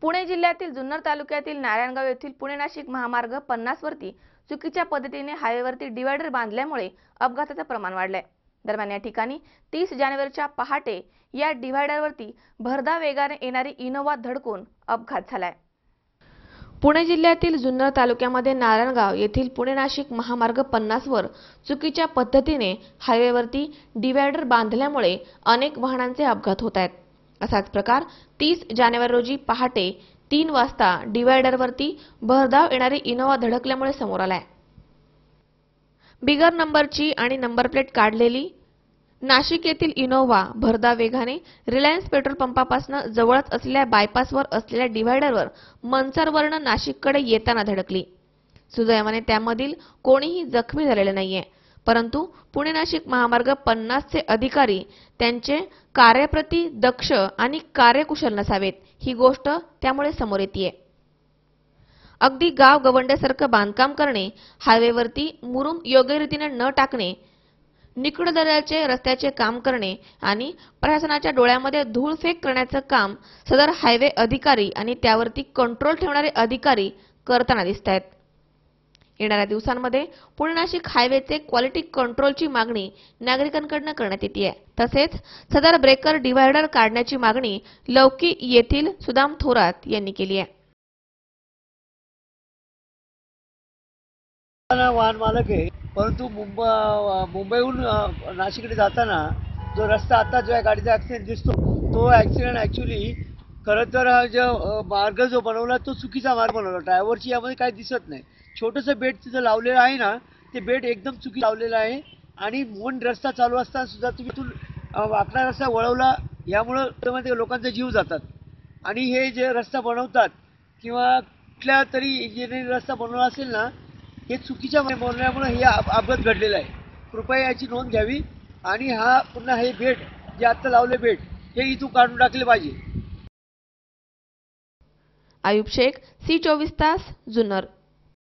पुणे जिल्ह्यातील जुन्नर तालुक्यातील नारायणगाव येथील पुणे-नाशिक महामार्ग 50 वरती चुकीच्या पद्धतीने हायवेवरती डिवायडर बांधल्यामुळे अपघाताचे प्रमाण वाढले। दरम्यान या ठिकाणी 30 जानेवारीच्या पहाटे या डिवायडरवरती भरधाव वेगाने येणारी इनोव्हा धडकून अपघात झालाय। पुणे जिल्ह्यातील जुन्नर तालुक्यामध्ये नारायणगाव येथील पुणे-नाशिक महामार्ग 50 वर चुकीच्या पद्धतीने हायवेवरती डिवायडर बांधल्यामुळे अनेक वाहनांचे अपघात होत आहेत। असाच प्रकार 30 जानेवारी रोजी पहाटे 3 वाजता डिवायडरवरती भरधाव येणारी इनोव्हा धडकल्यामुळे समोर आलाय। बिगर नंबरची आणि नंबर प्लेट काढलेली नाशिक येथील इनोव्हा भरधाव वेगाने रिलायन्स पेट्रोल पंपापासून जवळच असलेल्या बायपासवर असलेल्या डिवायडरवर मनसरवरून नाशिककडे येताना धडकली। सुदैवाने त्यामधील कोणीही जखमी झालेले नाहीये, परंतु पुणे-नाशिक महामार्ग 50 चे अधिकारी त्यांचे कार्यप्रती दक्ष आणि कार्यकुशल नसावेत, ही गोष्ट त्यामुळे समोर येते। अगदी गाव गवंड्यासारखं बांधकाम करणे, हायवेवरती मुरुम योग्य रीतीने न टाकणे, निकडं दऱ्याचे रस्त्याचे काम करणे आणि प्रशासनाच्या डोळ्यामध्ये धूळफेक करण्याचं काम सदर हायवे अधिकारी आणि त्यावरती कंट्रोल ठेवणारे अधिकारी करताना दिसतायत। येणाऱ्या दिवसांमध्ये पुणे-नाशिक हायवेचे क्वालिटी कंट्रोलची मागणी नागरिकांकडून करण्यात येते। तसेच सदर ब्रेकर डिवायडर काढण्याची मागणी लौकी येथील सुदाम थोरात यांनी केली आहे। वाहन मालक आहे, परंतु मुंबईहून नाशिककडे जाताना जो रस्ता आता जो गाडीचा ॲक्सिडेंट दिसतो, तो ॲक्सिडेंट ॲक्च्युली खरं तर हा जो मार्ग जो बनवला तो चुकीचा मार्ग बनवला। ड्रायव्हरची यामध्ये काही दिसत नाही। छोटंसं बेट तिथं लावलेलं आहे ना, ते बेट एकदम चुकी लावलेलं आहे आणि मून रस्ता चालू असताना सुद्धा तुम्ही इथून वाकडा रस्ता वळवला, यामुळं त्यामध्ये लोकांचे जीव जातात। आणि हे जे रस्ता बनवतात किंवा कुठल्या तरी इंजिनिअरिंग रस्ता बनवला असेल ना, हे चुकीच्या बनवल्यामुळे हे अपघात घडलेला आहे। कृपया याची नोंद घ्यावी आणि हा पुन्हा हे बेट जे आता लावले बेट हे इथून काढून टाकले पाहिजे। आयुब शेख, C24 तास, जुन्नर।